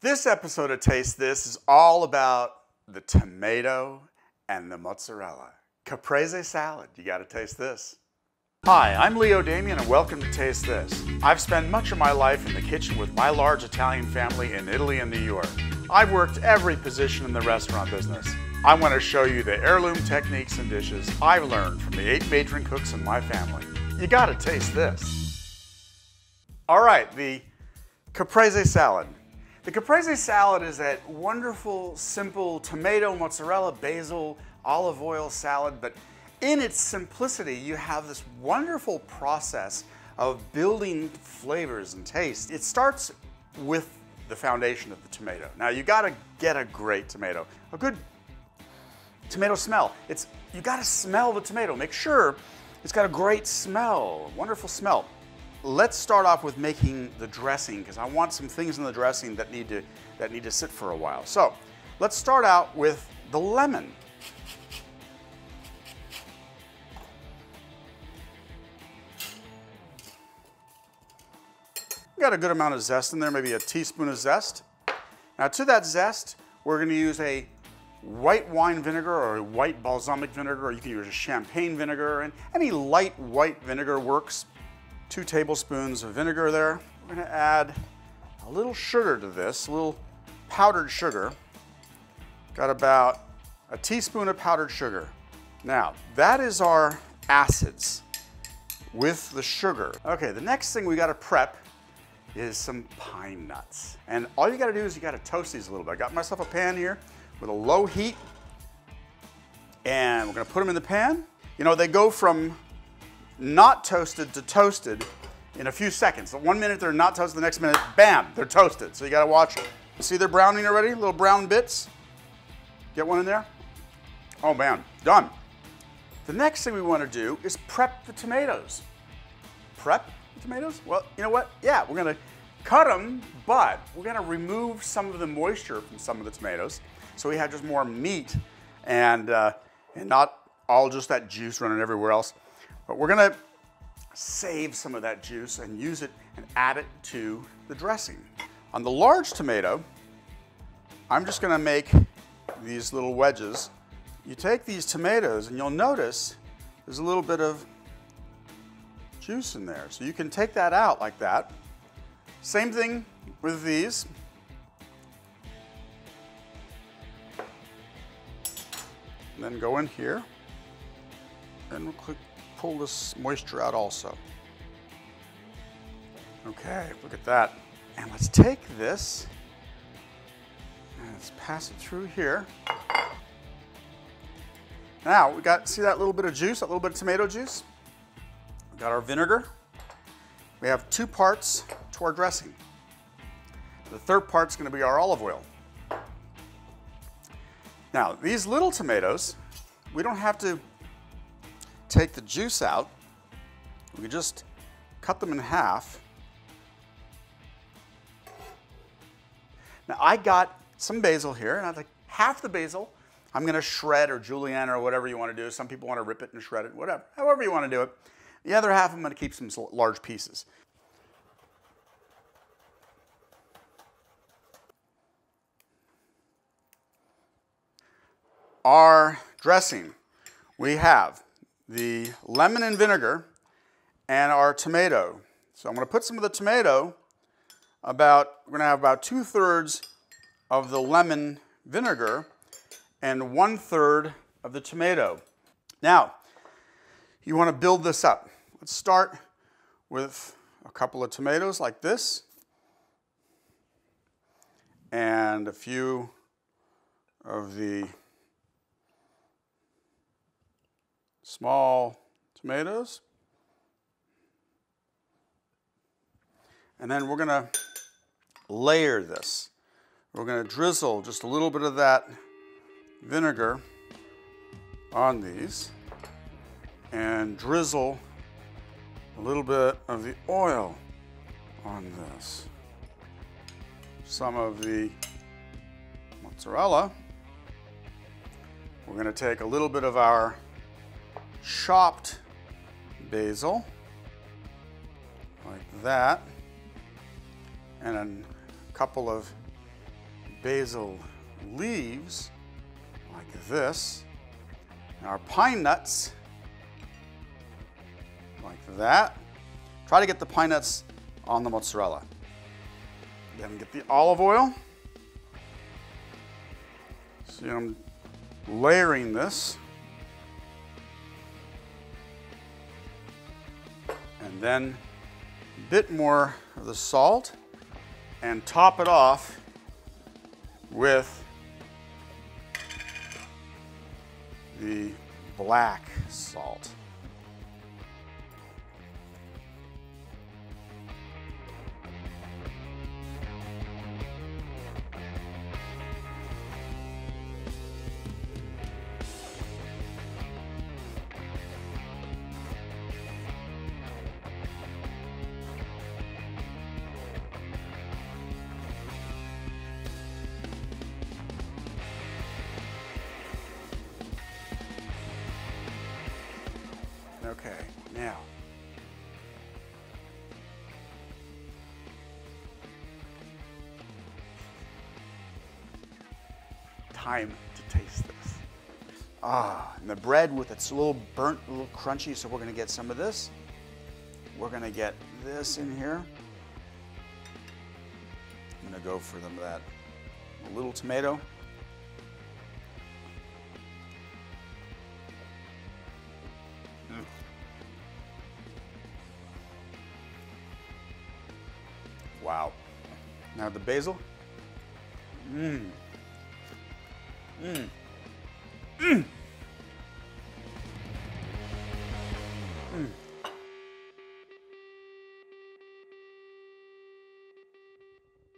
This episode of Taste This is all about the tomato and the mozzarella. Caprese salad, you gotta taste this. Hi, I'm Leo Damien and welcome to Taste This. I've spent much of my life in the kitchen with my large Italian family in Italy and New York. I've worked every position in the restaurant business. I want to show you the heirloom techniques and dishes I've learned from the 8 matron cooks in my family. You gotta taste this. All right, the Caprese salad. The Caprese salad is that wonderful, simple tomato, mozzarella, basil, olive oil salad, but in its simplicity, you have this wonderful process of building flavors and taste. It starts with the foundation of the tomato. Now you gotta get a great tomato, a good tomato smell. You gotta smell the tomato. Make sure it's got a great smell, a wonderful smell. Let's start off with making the dressing because I want some things in the dressing that need to sit for a while. So let's start out with the lemon. Got a good amount of zest in there, maybe a teaspoon of zest. Now to that zest, we're going to use a white wine vinegar or a white balsamic vinegar, or you can use a champagne vinegar, and any light white vinegar works. 2 tablespoons of vinegar there. We're going to add a little sugar to this, a little powdered sugar. Got about a teaspoon of powdered sugar. Now, that is our acids with the sugar. Okay, the next thing we got to prep is some pine nuts. And all you got to do is you got to toast these a little bit. I got myself a pan here with a low heat, and we're going to put them in the pan. You know, they go from not toasted to toasted in a few seconds. So 1 minute they're not toasted, the next minute, bam, they're toasted. So you gotta watch them. See they're browning already? Little brown bits. Get one in there? Oh man, done. The next thing we wanna do is prep the tomatoes. Prep the tomatoes? Well, you know what? Yeah, we're gonna cut them, but we're gonna remove some of the moisture from some of the tomatoes so we have just more meat and not all just that juice running everywhere else. But we're gonna save some of that juice and use it and add it to the dressing. On the large tomato, I'm just gonna make these little wedges. You take these tomatoes and you'll notice there's a little bit of juice in there. So you can take that out like that. Same thing with these. And then go in here and we'll pull this moisture out also. Okay, look at that. And let's take this and let's pass it through here. Now, we got, see that little bit of juice, that little bit of tomato juice? We got our vinegar. We have 2 parts to our dressing. The third part's gonna be our olive oil. Now, these little tomatoes, we don't have to take the juice out. We can just cut them in half. Now I got some basil here, and I like half the basil I'm gonna shred or julienne or whatever you wanna do. Some people wanna rip it and shred it, whatever, however you wanna do it. The other half I'm gonna keep some large pieces. Our dressing, we have the lemon and vinegar and our tomato. So I'm going to put some of the tomato we're going to have about 2/3 of the lemon vinegar and 1/3 of the tomato. Now, you want to build this up. Let's start with a couple of tomatoes like this and a few of the small tomatoes. And then we're gonna layer this. We're gonna drizzle just a little bit of that vinegar on these and drizzle a little bit of the oil on this. Some of the mozzarella. We're gonna take a little bit of our chopped basil, like that, and a couple of basil leaves like this. And our pine nuts like that. Try to get the pine nuts on the mozzarella. Then get the olive oil. See, I'm layering this. And then a bit more of the salt, and top it off with the black salt. Okay, now, time to taste this. And the bread with it's a little burnt, a little crunchy, so we're gonna get some of this. We're gonna get this in here. I'm gonna go for that little tomato. Wow. Now the basil. Mmm. Mmm. Mmm.